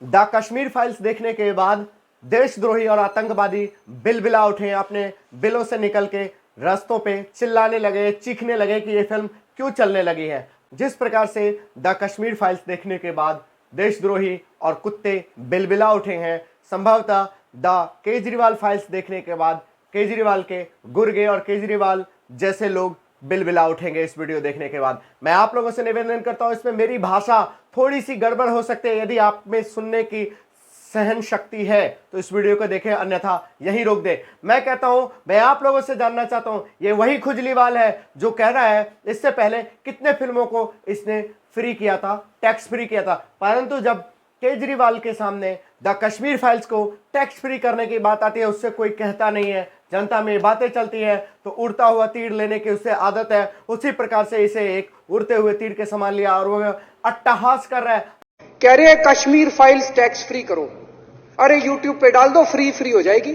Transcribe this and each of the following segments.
The Kashmir files देखने के बाद देशद्रोही और आतंकवादी बिलबिला उठे, अपने बिलों से निकल के रास्तों पे चिल्लाने लगे, चीखने लगे कि ये फिल्म क्यों चलने लगी है। जिस प्रकार से द कश्मीर फाइल्स देखने के बाद देशद्रोही और कुत्ते बिलबिला उठे हैं, संभवतः द केजरीवाल फाइल्स देखने के बाद केजरीवाल के गुर्गे और केजरीवाल जैसे लोग बिलबिला उठेंगे। इस वीडियो देखने के बाद मैं आप लोगों से निवेदन करता हूं, इसमें मेरी भाषा थोड़ी सी गड़बड़ हो सकती है। यदि आप में सुनने की सहन शक्ति है तो इस वीडियो को देखें, अन्यथा यही रोक दे। मैं कहता हूं, मैं आप लोगों से जानना चाहता हूं, ये वही खुजलीवाल है जो कह रहा है इससे पहले कितने फिल्मों को इसने फ्री किया था, टैक्स फ्री किया था, परंतु जब केजरीवाल के सामने द कश्मीर फाइल्स को टैक्स फ्री करने की बात आती है उससे कोई कहता नहीं है। जनता में बातें चलती है तो उड़ता हुआ तीर लेने की उसे आदत है, उसी प्रकार से इसे एक उड़ते हुए तीर के समान लिया और वो अट्टहास कर रहा है। कह रहे हैं कश्मीर फाइल्स टैक्स फ्री करो। अरे यूट्यूब पे डाल दो, फ्री हो जाएगी।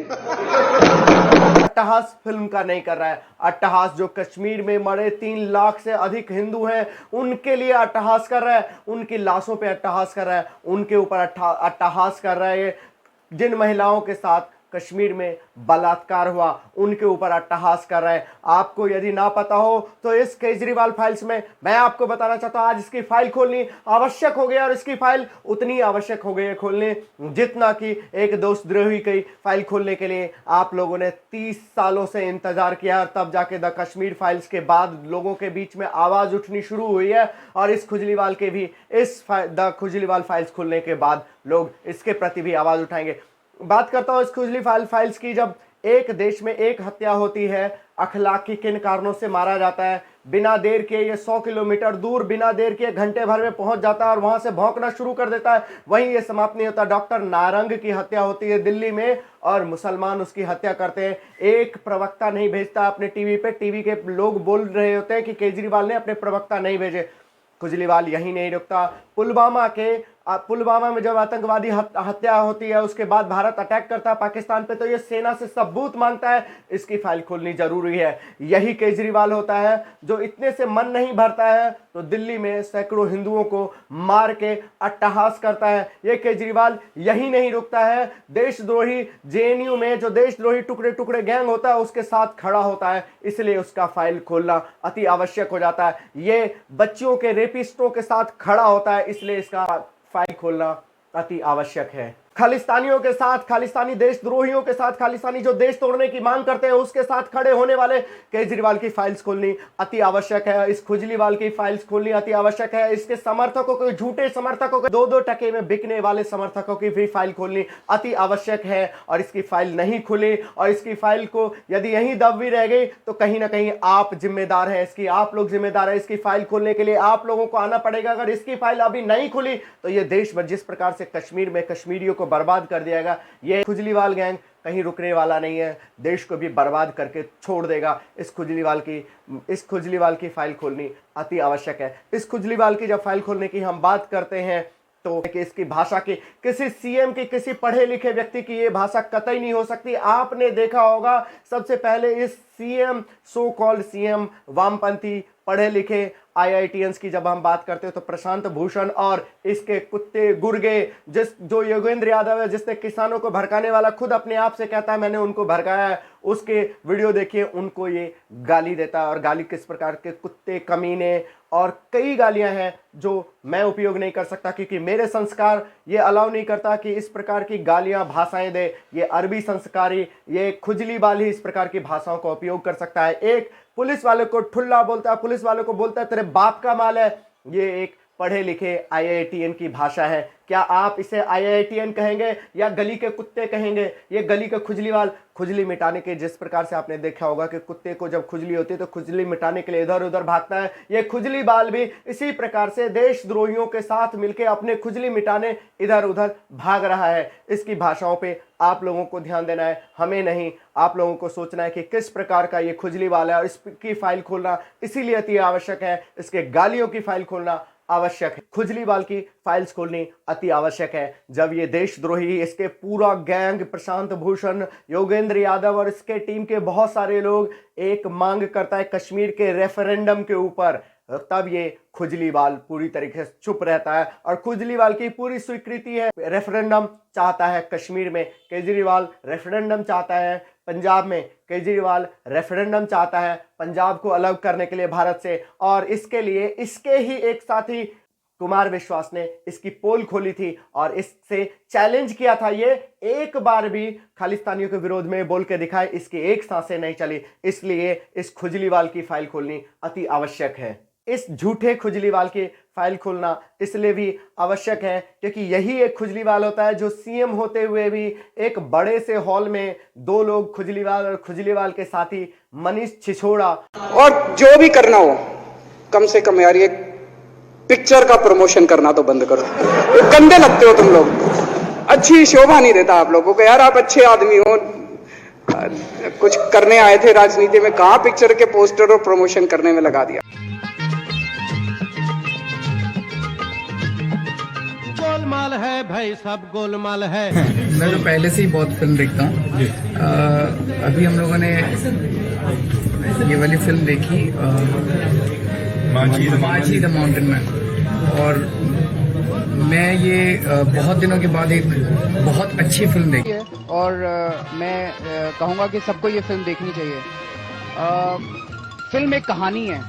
अट्टहास फिल्म का नहीं कर रहा है, अट्टहास जो कश्मीर में मरे 3 लाख से अधिक हिंदू हैं उनके लिए अट्टहास कर रहा है, उनकी लाशों पे अट्टहास कर रहा है, उनके ऊपर अट्टहास कर रहा है। जिन महिलाओं के साथ कश्मीर में बलात्कार हुआ उनके ऊपर अट्टहास कर रहा है। आपको यदि ना पता हो तो इस केजरीवाल फाइल्स में मैं आपको बताना चाहता हूं, आज इसकी फाइल खोलनी आवश्यक हो गया और इसकी फाइल उतनी आवश्यक हो गई है खोलने जितना कि एक देशद्रोही की फाइल खोलने के लिए आप लोगों ने 30 सालों से इंतजार किया और तब जाके द कश्मीर फाइल्स के बाद लोगों के बीच में आवाज उठनी शुरू हुई है। और इस खुजलीवाल के भी द खुजलीवाल फाइल्स खोलने के बाद लोग इसके प्रति भी आवाज उठाएंगे। बात करता हूं इस खुजली फाइल्स की। जब एक देश में एक हत्या होती है, अखलाकी किन कारणों से मारा जाता है, बिना देर के ये 100 किलोमीटर दूर बिना देर के घंटे भर में पहुंच जाता है और वहां से भौंकना शुरू कर देता है, वहीं ये समाप्त नहीं होता। डॉक्टर नारंग की हत्या होती है दिल्ली में और मुसलमान उसकी हत्या करते हैं। एक प्रवक्ता नहीं भेजता अपने टीवी पे, टीवी के लोग बोल रहे होते हैं कि केजरीवाल ने अपने प्रवक्ता नहीं भेजे। खुजलीवाल यही नहीं रुकता। पुलवामा में जब आतंकवादी हत्या होती है उसके बाद भारत अटैक करता है पाकिस्तान पे, तो ये सेना से सबूत मांगता है, इसकी फाइल खोलनी जरूरी है। यही केजरीवाल होता है जो इतने से मन नहीं भरता है तो दिल्ली में सैकड़ों हिंदुओं को मार के अट्टहास करता है। ये केजरीवाल यही नहीं रुकता है, देशद्रोही जेएनयू में जो देशद्रोही टुकड़े टुकड़े गैंग होता है उसके साथ खड़ा होता है, इसलिए उसका फाइल खोलना अति आवश्यक हो जाता है। ये बच्चियों के रेपिस्टों के साथ खड़ा होता है, इसलिए इसका फाइल खोलना अति आवश्यक है। खालिस्तानियों के साथ, खालिस्तानी देशद्रोहियों के साथ, खालिस्तानी जो देश तोड़ने की मांग करते हैं उसके साथ खड़े होने वाले केजरीवाल की फाइल्स खोलनी अति आवश्यक है। इस खुजलीवाल की फाइल्स खोलनी अति आवश्यक है। इसके समर्थकों को, झूठे समर्थकों को, 2-2 टके में बिकने वाले समर्थकों की भी फाइल खोलनी अति आवश्यक है। और इसकी फाइल नहीं खुली और इसकी फाइल को यदि यहीं दबी रह गई तो कहीं ना कहीं आप जिम्मेदार हैं इसकी, आप लोग जिम्मेदार हैं। इसकी फाइल खोलने के लिए आप लोगों को आना पड़ेगा। अगर इसकी फाइल अभी नहीं खुली तो यह देश में जिस प्रकार से कश्मीर में कश्मीरियों को बर्बाद कर दिया, ये खुजलीवाल गैंग कहीं रुकने वाला नहीं है, देश को भी बर्बाद करके छोड़ देगा। इस खुजलीवाल की फाइल खोलनी अति आवश्यक है। इस खुजलीवाल की जब फाइल खोलने की हम बात करते हैं तो इसकी भाषा की, किसी सीएम की, किसी पढ़े लिखे व्यक्ति की ये भाषा कतई नहीं हो सकती। आपने देखा होगा सबसे पहले इस सीएम, सो कॉल्ड सीएम, वामपंथी पढ़े लिखे आईआईटीएंस की जब हम बात करते हैं तो प्रशांत भूषण और इसके कुत्ते गुर्गे, जो योगेंद्र यादव है जिसने किसानों को भड़काने वाला, खुद अपने आप से कहता है मैंने उनको भड़काया है, उसके वीडियो देखिए, उनको ये गाली देता है। और गाली किस प्रकार के, कुत्ते, कमीने और कई गालियां हैं जो मैं उपयोग नहीं कर सकता क्योंकि मेरे संस्कार ये अलाउ नहीं करता कि इस प्रकार की गालियां, भाषाएं दे। ये अरबी संस्कारी, ये खुजलीवाल ही इस प्रकार की भाषाओं का उपयोग कर सकता है। एक पुलिस वाले को ठुल्ला बोलता है, पुलिस वाले को बोलता है तेरे बाप का माल है, ये एक पढ़े लिखे आईआईटीएन की भाषा है। क्या आप इसे आईआईटीएन कहेंगे या गली के कुत्ते कहेंगे? ये गली के खुजलीवाल, खुजली मिटाने के, जिस प्रकार से आपने देखा होगा कि कुत्ते को जब खुजली होती है तो खुजली मिटाने के लिए इधर उधर भागता है, ये खुजलीवाल भी इसी प्रकार से देशद्रोहियों के साथ मिलकर अपने खुजली मिटाने इधर उधर भाग रहा है। इसकी भाषाओं पे आप लोगों को ध्यान देना है, हमें नहीं। आप लोगों को सोचना है कि किस प्रकार का ये खुजलीवाल है और इसकी फाइल खोलना इसीलिए अति आवश्यक है, इसके गालियों की फाइल खोलना आवश्यक है। खुजलीवाल की फाइल्स खोलनी अति आवश्यक है। जब ये देशद्रोही, इसके पूरा गैंग, प्रशांत भूषण, योगेंद्र यादव और इसके टीम के बहुत सारे लोग एक मांग करता है कश्मीर के रेफरेंडम के ऊपर, तब ये खुजलीवाल पूरी तरीके से चुप रहता है और खुजलीवाल की पूरी स्वीकृति है। रेफरेंडम चाहता है कश्मीर में, केजरीवाल रेफरेंडम चाहता है पंजाब में, केजरीवाल रेफरेंडम चाहता है पंजाब को अलग करने के लिए भारत से। और इसके लिए इसके ही एक साथी कुमार विश्वास ने इसकी पोल खोली थी और इससे चैलेंज किया था। ये एक बार भी खालिस्तानियों के विरोध में बोल के दिखाए, इसकी एक सांसें नहीं चली। इसलिए इस खुजलीवाल की फाइल खोलनी अति आवश्यक है। इस झूठे खुजलीवाल की फाइल खोलना इसलिए भी आवश्यक है क्योंकि यही एक खुजलीवाल होता है जो सीएम होते हुए भी एक बड़े से हॉल में दो लोग खुजलीवाल और खुजलीवाल के साथी मनीष सिसोड़ा, और जो भी करना हो कम से कम यार ये पिक्चर का प्रमोशन करना तो बंद करो। ये गंदे लगते हो तुम लोग, अच्छी शोभा नहीं देता आप लोगों को। यार आप अच्छे आदमी हो, कुछ करने आए थे राजनीति में, कहां पिक्चर के पोस्टर और प्रमोशन करने में लगा दिया। गोलमाल है भाई, सब गोलमाल है। मैं तो पहले से ही बहुत फिल्म देखता हूँ। अभी हम लोगों ने ये वाली फिल्म देखी, मांझी द माउंटेन मैन, और मैं ये बहुत दिनों के बाद एक बहुत अच्छी फिल्म देखी है और मैं कहूँगा कि सबको ये फिल्म देखनी चाहिए। फिल्म एक कहानी है,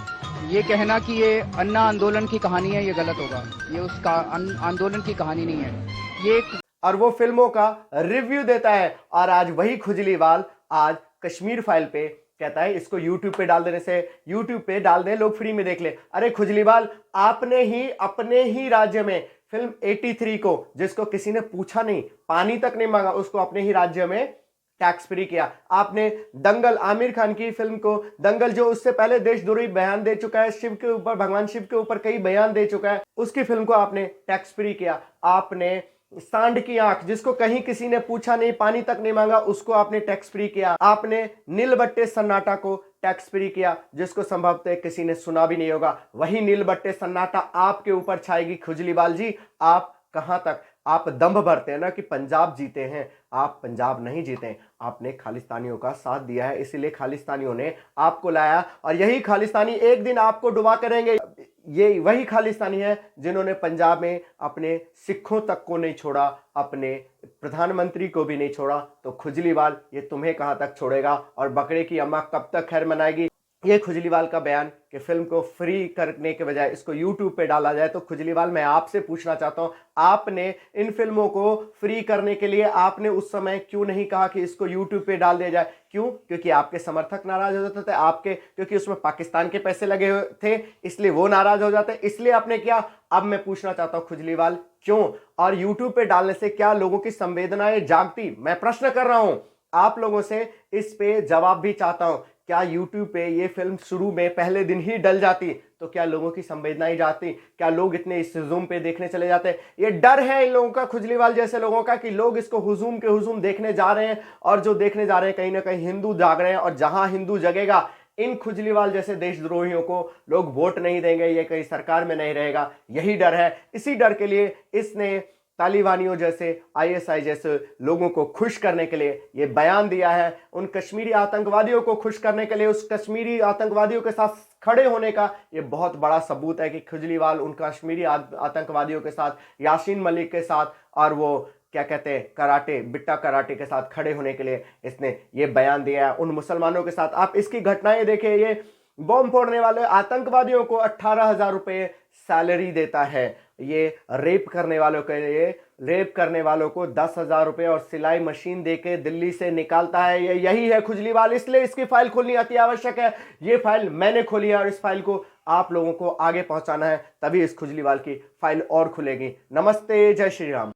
ये कहना कि ये अन्ना आंदोलन की कहानी है ये गलत होगा। ये उसका आंदोलन की कहानी नहीं है, ये और वो फिल्मों का रिव्यू देता है। और आज वही खुजलीवाल आज कश्मीर फाइल पे कहता है इसको YouTube पे डाल देने से, YouTube पे डाल दें लोग फ्री में देख ले। अरे खुजलीवाल, आपने ही अपने ही राज्य में फिल्म 83 को, जिसको किसी ने पूछा नहीं, पानी तक नहीं मांगा, उसको अपने ही राज्य में टैक्स फ्री किया। आपने दंगल, आमिर खान की फिल्म को, दंगल जो उससे पहले देशद्रोही बयान दे चुका है, शिव के ऊपर, भगवान शिव के ऊपर कई बयान दे चुका है, उसकी फिल्म को आपने टैक्स फ्री किया। आपने सांड की आंख, जिसको कहीं किसी ने पूछा नहीं, पानी तक नहीं मांगा, उसको आपने टैक्स फ्री किया। आपने नीलबट्टे सन्नाटा को टैक्स फ्री किया, जिसको संभवतः किसी ने सुना भी नहीं होगा। वही नीलबट्टे सन्नाटा आपके ऊपर छाएगी। खुजलीवाल जी, आप कहां तक आप दंभ भरते हैं ना कि पंजाब जीते हैं, आप पंजाब नहीं जीते। आपने खालिस्तानियों का साथ दिया है, इसीलिए खालिस्तानियों ने आपको लाया और यही खालिस्तानी एक दिन आपको डुबा करेंगे। ये वही खालिस्तानी है जिन्होंने पंजाब में अपने सिखों तक को नहीं छोड़ा, अपने प्रधानमंत्री को भी नहीं छोड़ा। तो खुजलीवाल, ये तुम्हें कहां तक छोड़ेगा और बकरे की अम्मा कब तक खैर मनाएगी। ये खुजलीवाल का बयान कि फिल्म को फ्री करने के बजाय इसको YouTube पे डाला जाए। तो खुजलीवाल, मैं आपसे पूछना चाहता हूं, आपने इन फिल्मों को फ्री करने के लिए आपने उस समय क्यों नहीं कहा कि इसको YouTube पे डाल दिया जाए? क्यों? क्योंकि आपके समर्थक नाराज हो जाते थे, आपके, क्योंकि उसमें पाकिस्तान के पैसे लगे हुए थे, इसलिए वो नाराज हो जाते, इसलिए आपने किया। अब मैं पूछना चाहता हूं खुजलीवाल, क्यों? और YouTube पे डालने से क्या लोगों की संवेदनाएं जागती? मैं प्रश्न कर रहा हूं, आप लोगों से इस पे जवाब भी चाहता हूं। क्या YouTube पे ये फिल्म शुरू में पहले दिन ही डल जाती तो क्या लोगों की संवेदनाएं जाती? क्या लोग इतने इस हुजूम पे देखने चले जाते? ये डर है इन लोगों का, खुजलीवाल जैसे लोगों का, कि लोग इसको हुजूम के हुजूम देखने जा रहे हैं और जो देखने जा रहे हैं कहीं ना कहीं हिंदू जाग रहे हैं, और जहां हिंदू जगेगा इन खुजलीवाल जैसे देशद्रोहियों को लोग वोट नहीं देंगे, ये कहीं सरकार में नहीं रहेगा। यही डर है। इसी डर के लिए इसने तालिबानियों जैसे, ISI जैसे लोगों को खुश करने के लिए ये बयान दिया है। उन कश्मीरी आतंकवादियों को खुश करने के लिए, उस कश्मीरी आतंकवादियों के साथ खड़े होने का ये बहुत बड़ा सबूत है कि खुजलीवाल उन कश्मीरी आतंकवादियों के साथ, यासीन मलिक के साथ, और वो क्या कहते हैं, कराटे, बिट्टा कराटे के साथ खड़े होने के लिए इसने ये बयान दिया है। उन मुसलमानों के साथ आप इसकी घटनाएं देखिए। ये बॉम्ब फोड़ने वाले आतंकवादियों को 18,000 रुपये सैलरी देता है। ये रेप करने वालों के लिए, रेप करने वालों को 10,000 रुपये और सिलाई मशीन देके दिल्ली से निकालता है। ये यही है खुजलीवाल, इसलिए इसकी फाइल खोलनी अति आवश्यक है। ये फाइल मैंने खोली है और इस फाइल को आप लोगों को आगे पहुंचाना है, तभी इस खुजलीवाल की फाइल और खुलेगी। नमस्ते, जय श्री राम।